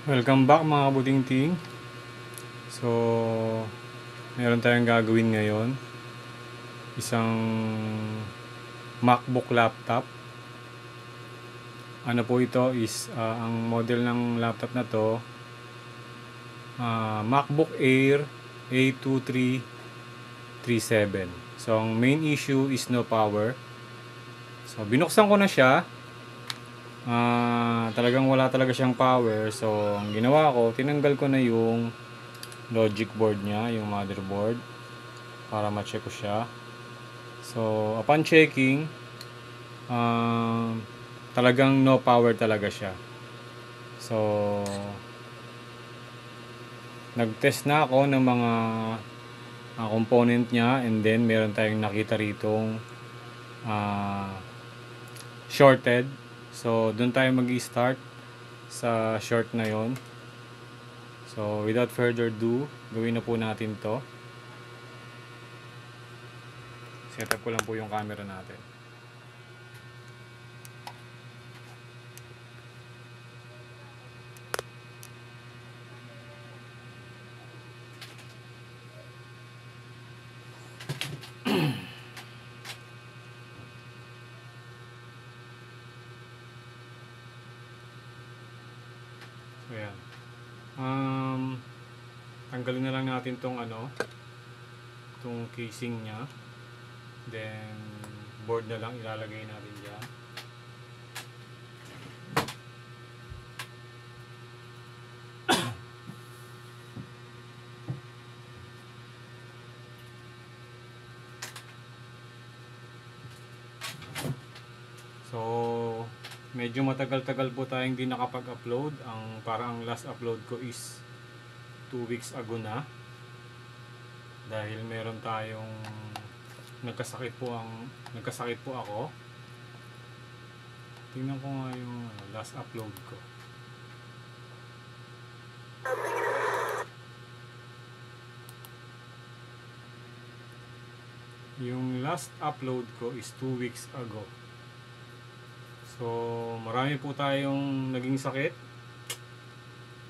Welcome back mga kabuting-ting. So, meron tayong gagawin ngayon. Isang MacBook laptop. Ano po ito is, ang model ng laptop na to, MacBook Air A2337. So, ang main issue is no power. So, binuksan ko na siya. Talagang wala talaga siyang power. So, ang ginawa ko, tinanggal ko na yung logic board niya, yung motherboard, para ma-check ko siya. So, upon checking, talagang no power talaga siya. So, nag-test na ako ng mga component niya, and then meron tayong nakita ritong shorted. So, doon tayo mag-i-start sa short na yon. So, without further ado, gawin na po natin to. Set up ko lang po yung camera natin. So, yan. Tanggalin na lang natin tong tong casing nya. Then, board na lang ilalagay natin dyan. So, medyo matagal-tagal po tayong hindi nakapag-upload. Parang last upload ko is 2 weeks ago na. Dahil meron tayong nagkasakit po ako. Tingnan ko nga yung last upload ko. Yung last upload ko is 2 weeks ago. So, marami po tayong naging sakit.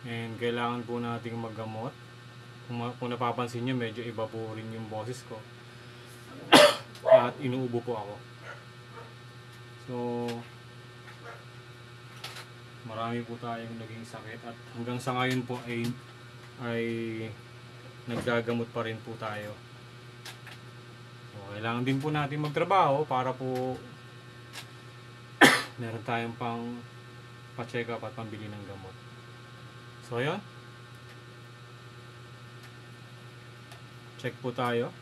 And kailangan po nating maggamot. Kung napapansin nyo, medyo iba po rin yung boses ko. At inuubo po ako. So, marami po tayong naging sakit. At hanggang sa ngayon po ay naggagamot pa rin po tayo. So, kailangan din po natin magtrabaho para po meron tayong pang pa-check up at pambili ng gamot. So, ayan. Check po tayo.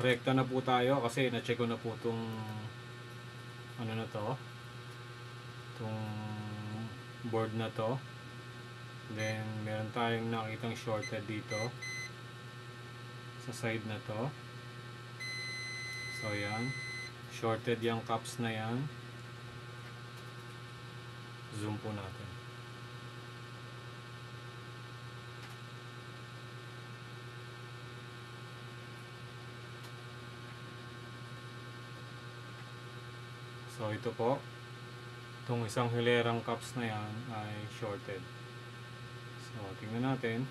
Rekta na po tayo kasi na-check ko na po itong itong board na to. Then meron tayong nakitang shorted dito sa side na to. So yan, shorted yung caps na yan. Zoom po natin. So ito po, itong isang hilerang caps na yan ay shorted. So tingnan natin.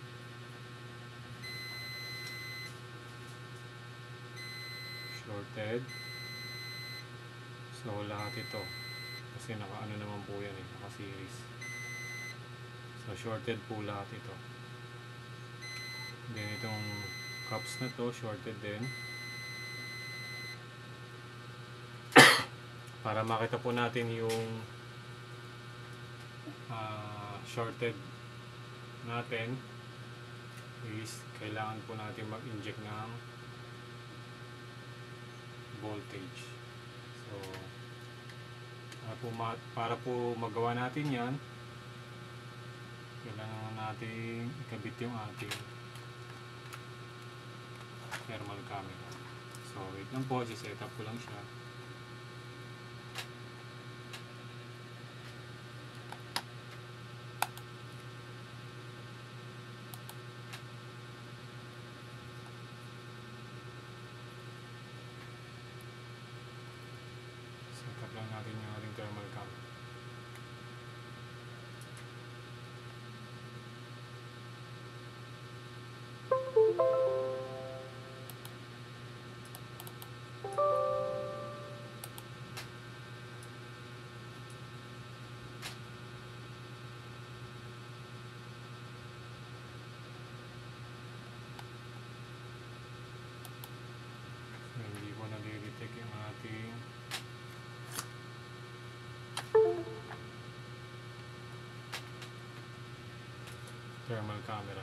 Shorted. So lahat ito, kasi naka naman po yan naka series. So shorted po lahat ito. Then itong caps na to shorted din. Para makita po natin yung shorted natin is kailangan po natin mag-inject ng voltage. So para po magawa natin yan, kailangan natin ikabit yung ating thermal camera. So wait lang po, set up ko lang siya. thermal camera.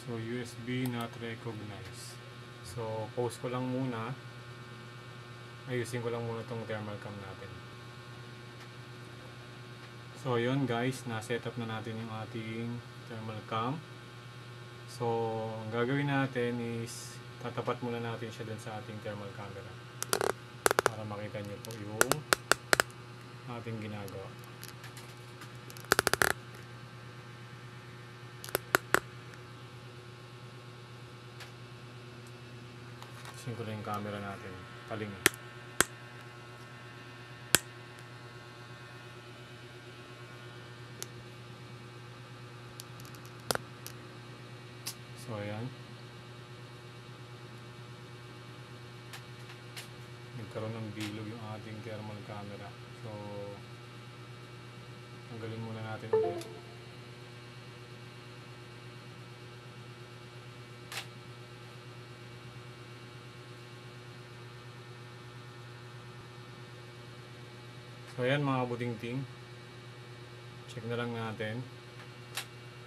So USB not recognized. So pause ko lang muna. Ayusin ko lang muna itong thermal cam natin. So yun guys, na-setup na natin yung ating thermal cam. So ang gagawin natin is tatapat muna natin siya dun sa ating thermal camera para makita nyo po yung ating ginagawa. Isin ko lang yung camera natin. Paling. So ayan. Nagkaroon ng bilog yung ating thermal camera. So tanggalin muna natin ulit. So ayan mga buting-ting, check na lang natin.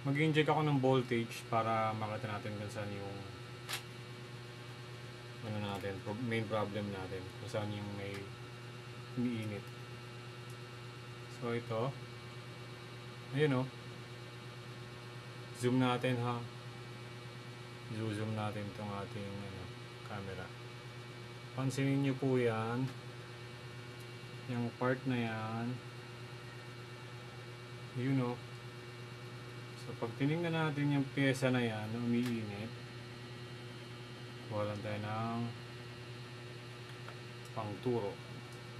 Mag-inject ako ng voltage para makita natin kung saan yung main problem natin, kung saan yung may umiinit. So ito, ayun o, zoom natin ha, zoom natin itong ating camera. Pansinin nyo po yan, yung part na yan, yun o. So pag tinignan natin yung pyesa na yan na umiinit, walang tayo ng pangturo.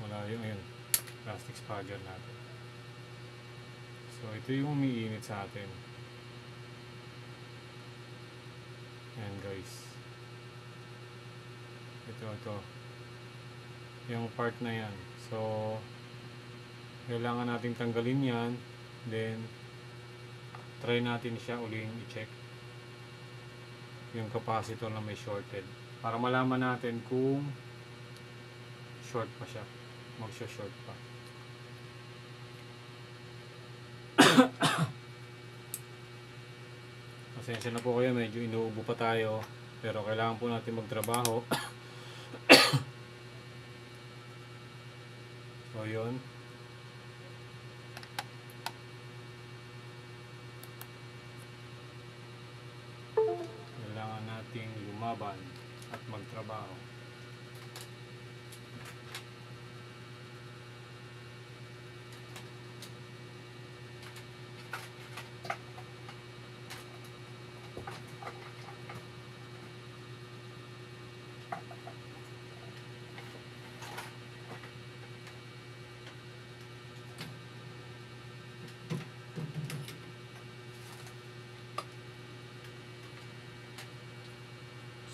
Wala yung ayun, plastic spudger natin. So ito yung umiinit sa atin. Ayan guys, ito yung part na yan. So kailangan natin tanggalin yan, then try natin siya uling i-check yung capacitor na may shorted para malaman natin kung short pa siya, magsho-short pa. Pasensya na po kayo, medyo inuubo pa tayo, pero kailangan po natin magtrabaho. So yun, kailangan nating lumaban at magtrabaho.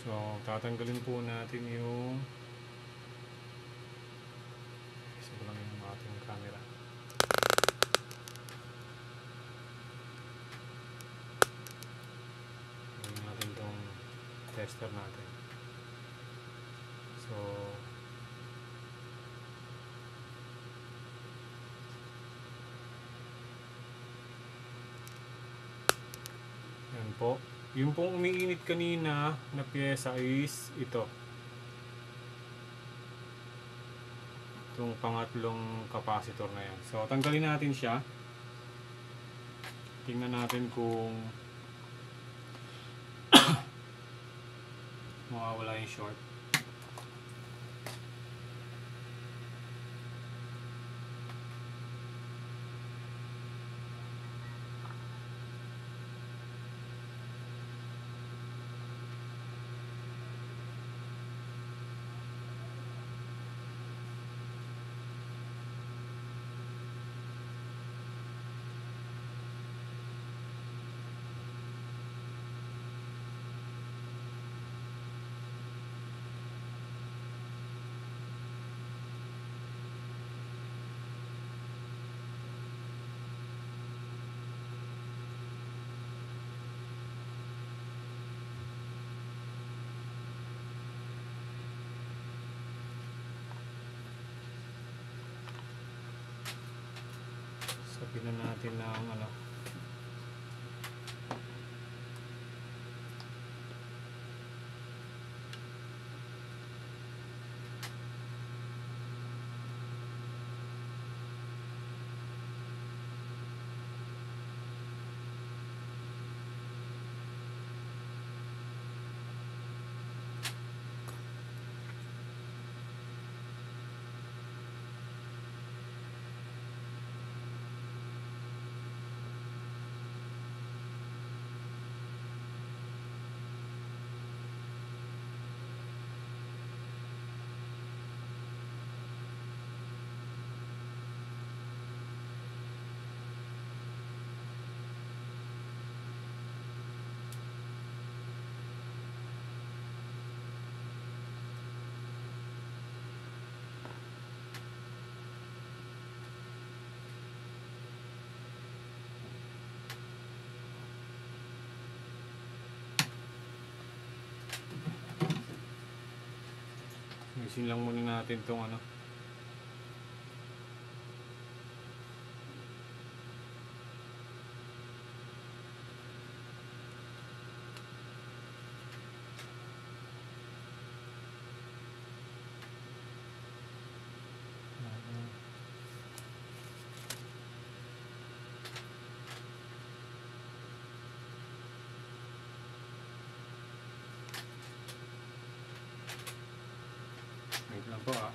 So, tatanggalin po natin yung isa ko lang yung ating camera. Gawin natin itong tester natin. So, yan po. Yung pong umiinit kanina na pyesa is ito. Itong pangatlong capacitor na yan. So, tanggalin natin siya. Tingnan natin kung mawawala yung short. Sabihin na natin ng ano. Isin lang muna natin tong ano. Wait lang po ah.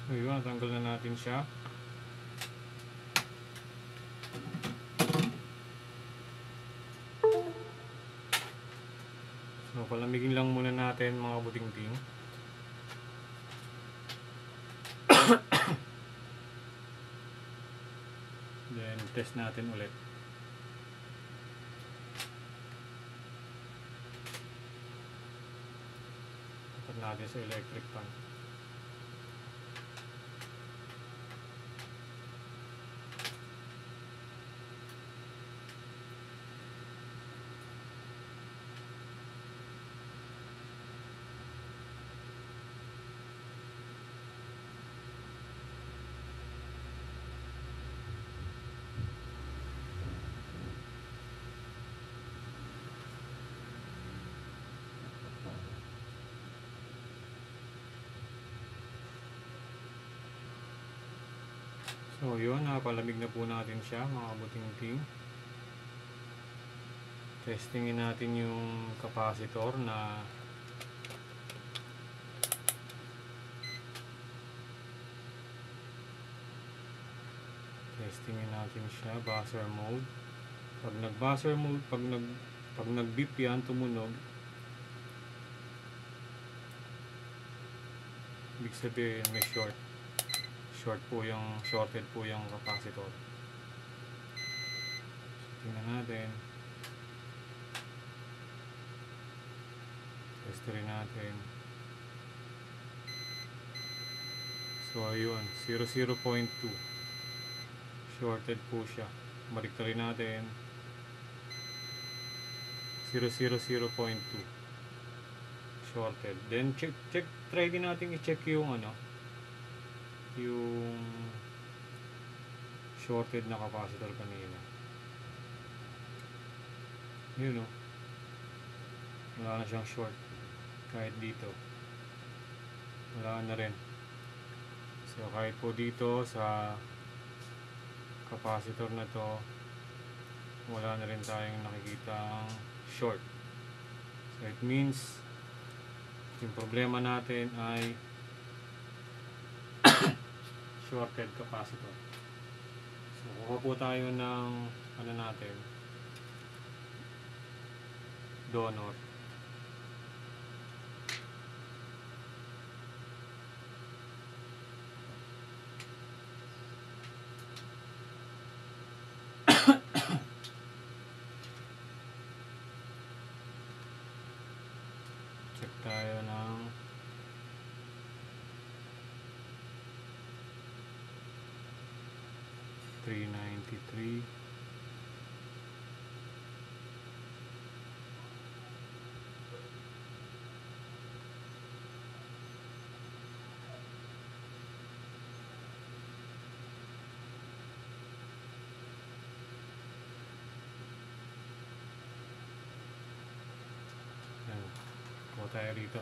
So yun, tanggal na natin siya. So palamigin lang muna natin mga buting-ting. Then test natin ulit. Tapat natin sa electric fan. So yun, napalamig na po natin siya mga buting-ting. Testingin natin yung capacitor na Testingin natin siya, buzzer mode. Pag nag-buzzer mode, pag nag-beep yan, tumunog, ibig sabihin may shorted po yung capacitor. So, tingnan natin. Test rin natin. So ayun, 0.2 shorted po siya. Balik rin natin, 0.2 shorted. Then try din natin i-check yung yung shorted na capacitor kanina. Yun o, wala na siyang short. Kahit dito wala na rin. So kahit po dito sa capacitor na to, wala na rin tayong nakikitang short. So it means yung problema natin ay shorted capacitor. So kuha po tayo ng natin, donor. Check tayo ng 393. Yan, kuha tayo rito.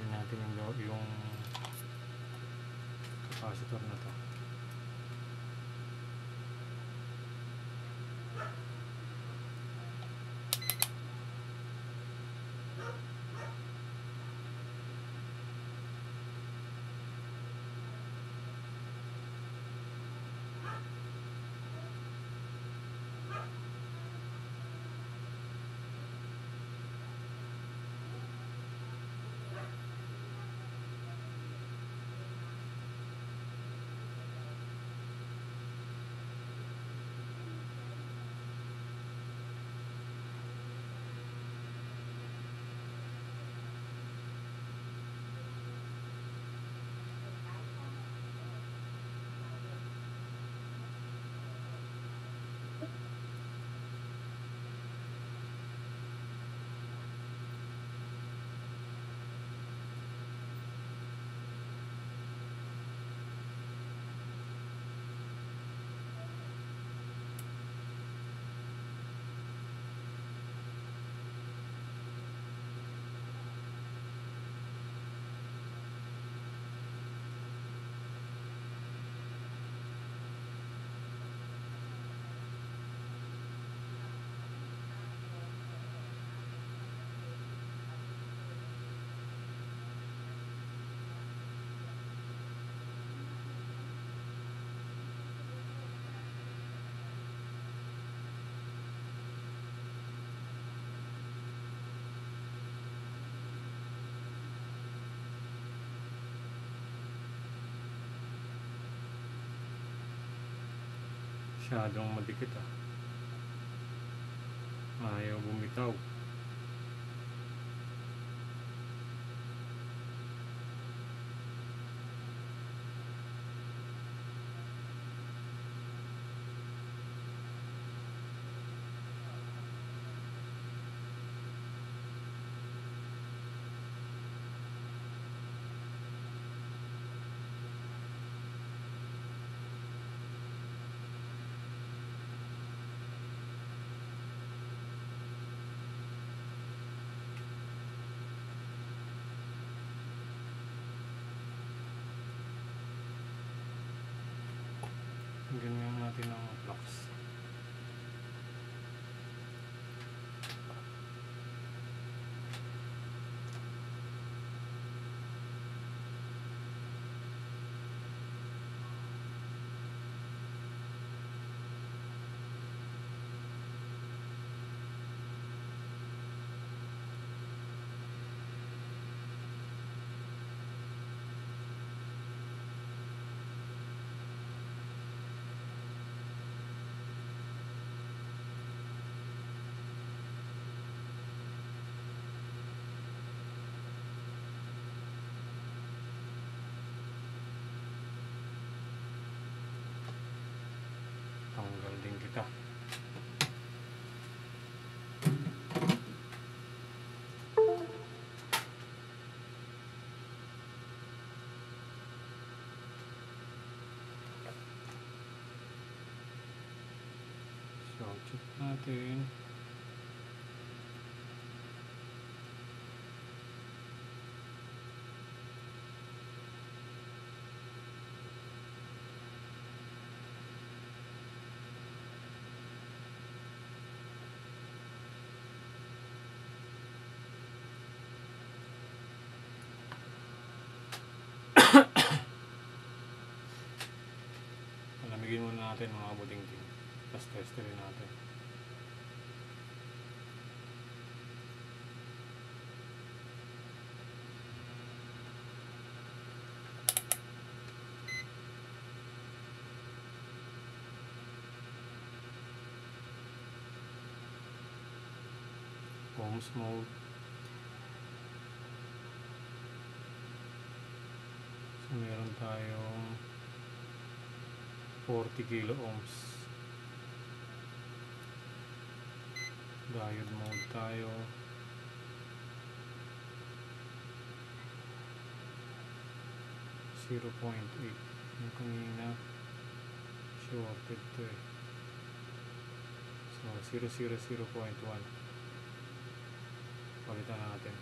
Natin yung capacitor na to. Masyadong madikit ayaw bumitaw. Set natin. Palamigin muna natin mga buting-ting. Tapos test rin natin. Ohms mode. So meron tayong 40 kilo ohms. Diode mode tayo. .8 yung kanina shorted to eh. So 0.1 palitan natin.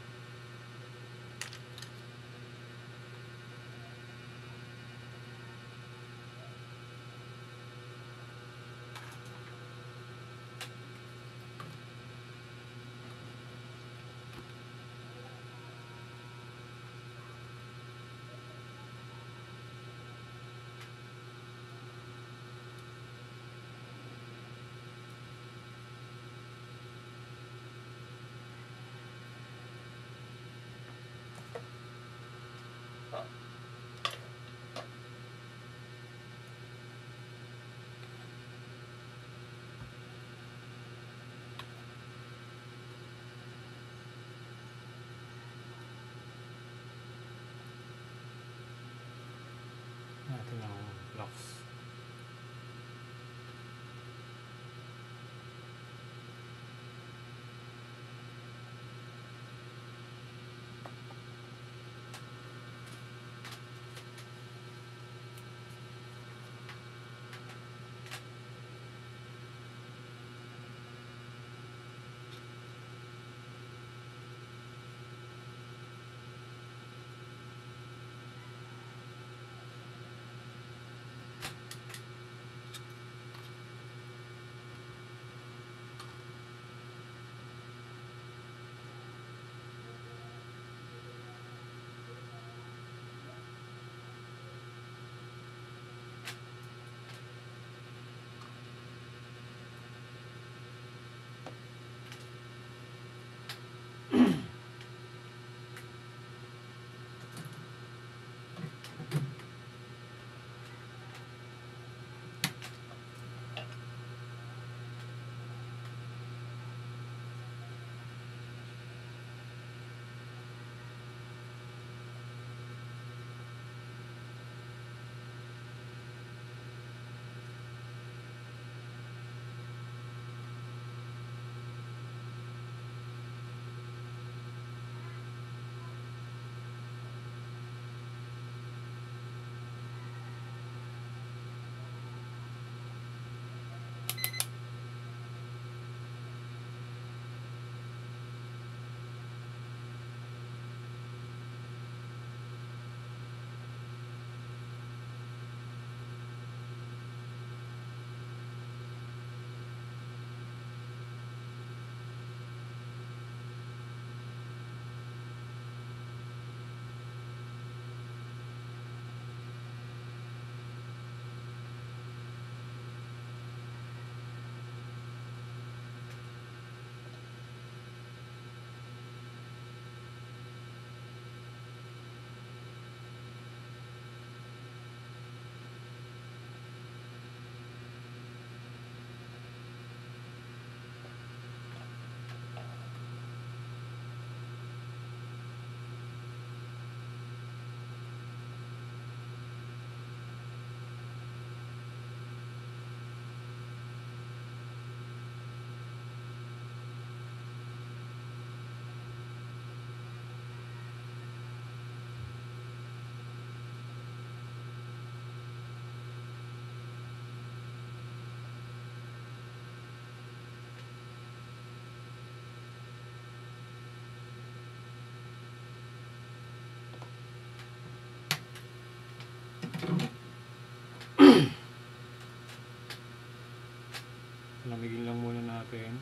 Palamigin lang muna natin.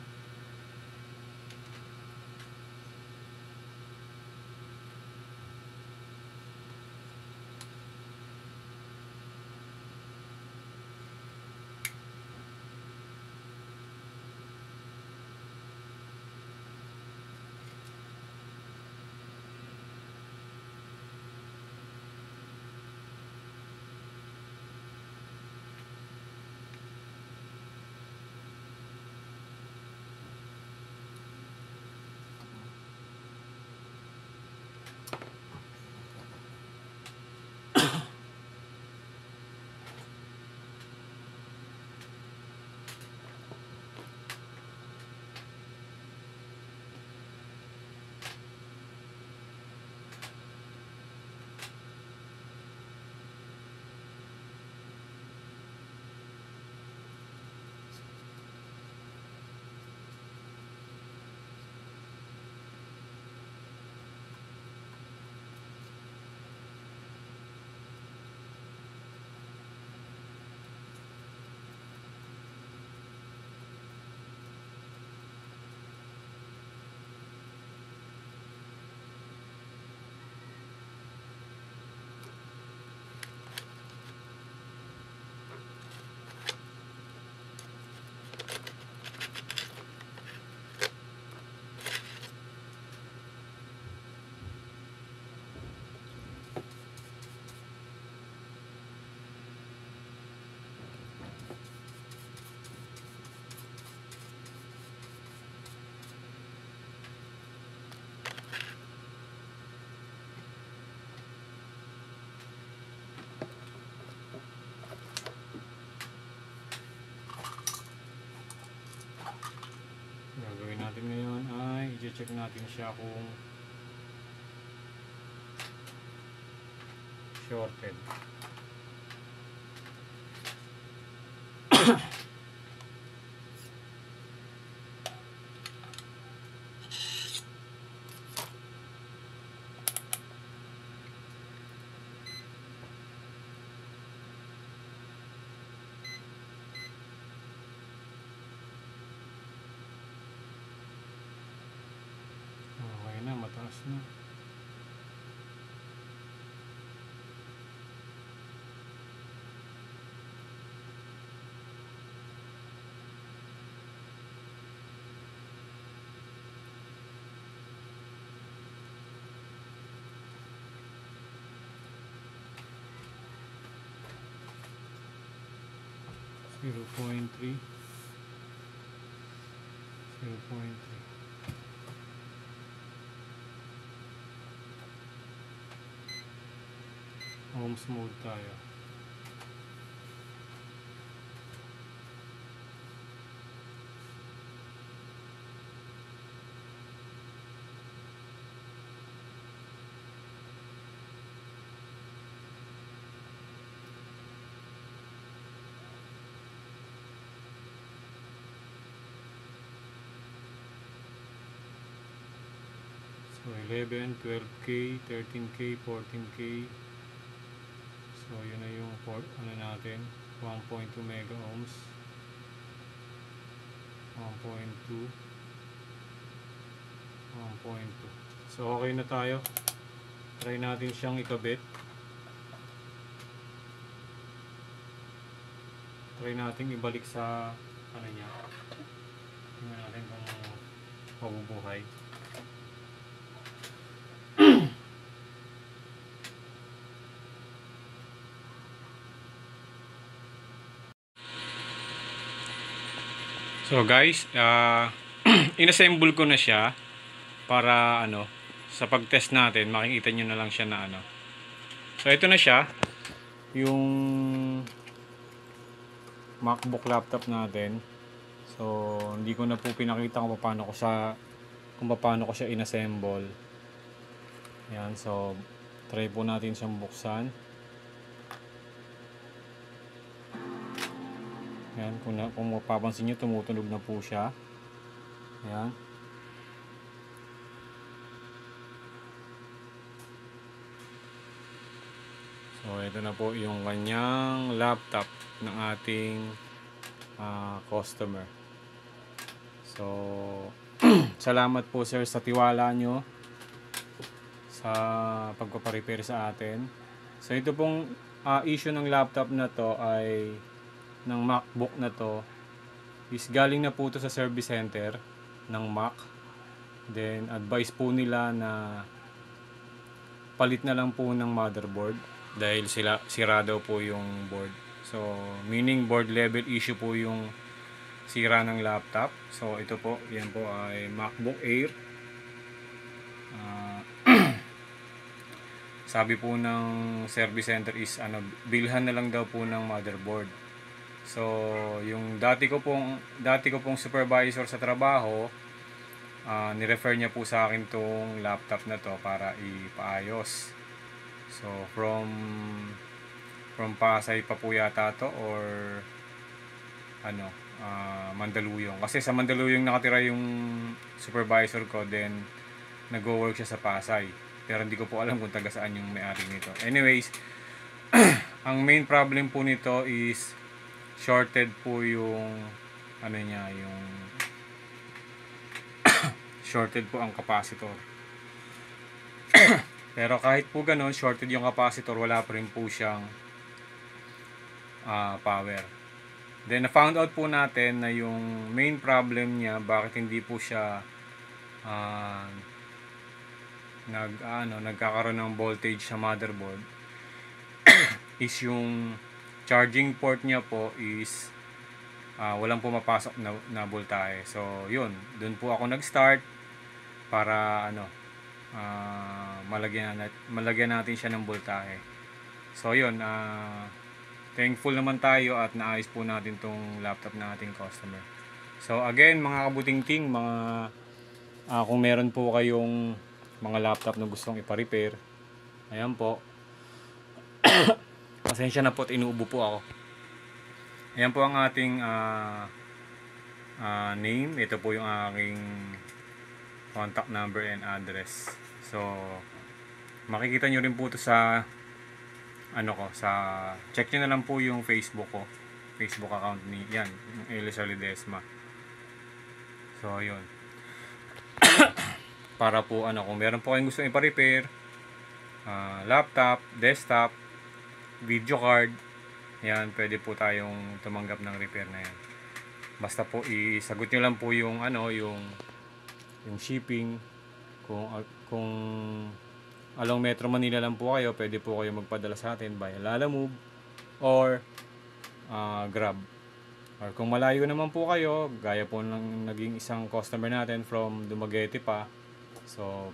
Gagawin natin ngayon ay i-check natin siya kung shorted. Okay na, mataas na. Zero point 3. Ohms mode tayo. So 11, 12K, 13K, 14K. So yun na yung port ano natin, 1.2 mega ohms, 1.2, 1.2. So okay na tayo. Try natin siyang ikabit. Try natin ibalik sa ano niya. Tingnan natin kung mabubuhay. So guys, inassemble ko na siya para ano, sa pag-test natin, makikita nyo na lang siya na ano. So ito na siya, yung MacBook laptop natin. So hindi ko na po pinakita kung paano ko siya inassemble. Yan, so try po natin siyang buksan. Yan, kung mapapansin nyo, tumutunog na po siya. Yan. So, ito na po yung kanyang laptop ng ating customer. So, salamat po sir sa tiwala nyo sa pagpaparepair sa atin. So, ito pong issue ng laptop na to ay ng MacBook na to is galing na po to sa service center ng Mac. Then, advice po nila na palit na lang po ng motherboard dahil sira daw po yung board. So, meaning board level issue po yung sira ng laptop. So, ito po, yan po ay MacBook Air. Sabi po ng service center is bilhan na lang daw po ng motherboard. So, yung dati ko pong supervisor sa trabaho, ni-refer niya po sa akin tong laptop na to para ipaayos. So, from Pasay pa po yata to or Mandaluyong. Kasi sa Mandaluyong nakatira yung supervisor ko, then nag-work siya sa Pasay. Pero hindi ko po alam kung taga saan yung may-ari nito. Anyways, ang main problem po nito is shorted po yung yung shorted po ang capacitor. Pero kahit po ganun, shorted yung capacitor, wala pa rin po siyang power. Then na-found out po natin na yung main problem niya, bakit hindi po siya nagkakaroon ng voltage sa motherboard is yung charging port niya po is walang pumapasok na voltahe. So yun, dun po ako nag-start para malagyan natin siya ng voltahe. So yun, thankful naman tayo at naayos po natin tong laptop na ating customer. So again, mga kabuting-ting, kung meron po kayong mga laptop na gustong ipa-repair, ayan po. Pasensya na po at inuubo po ako. Ayan po ang ating name. Ito po yung aking contact number and address. So, makikita nyo rin po ito sa check nyo na lang po yung Facebook ko. Facebook account ni yan, yung Elisa Ledesma. So, yun. Para po kung meron po kayong gusto ipa-repair, laptop, desktop, video card, yan, pwede po tayong tumanggap ng repair na yan. Basta po isagot nyo lang po yung yung shipping. Kung along Metro Manila lang po kayo, pwede po kayo magpadala sa atin via Lalamove or Grab. Or kung malayo naman po kayo, gaya po ng naging isang customer natin from Dumaguete pa, so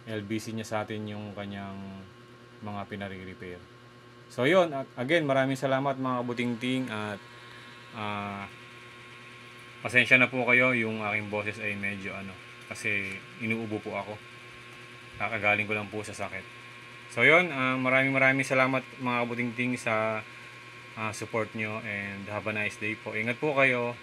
LBC niya sa atin yung kanyang mga pinare-repair. So yun, again, maraming salamat mga kabuting-ting at pasensya na po kayo, yung aking boses ay medyo kasi inuubo po ako. Kakagaling ko lang po sa sakit. So yun, maraming salamat mga kabuting-ting sa support nyo and have a nice day po. Ingat po kayo.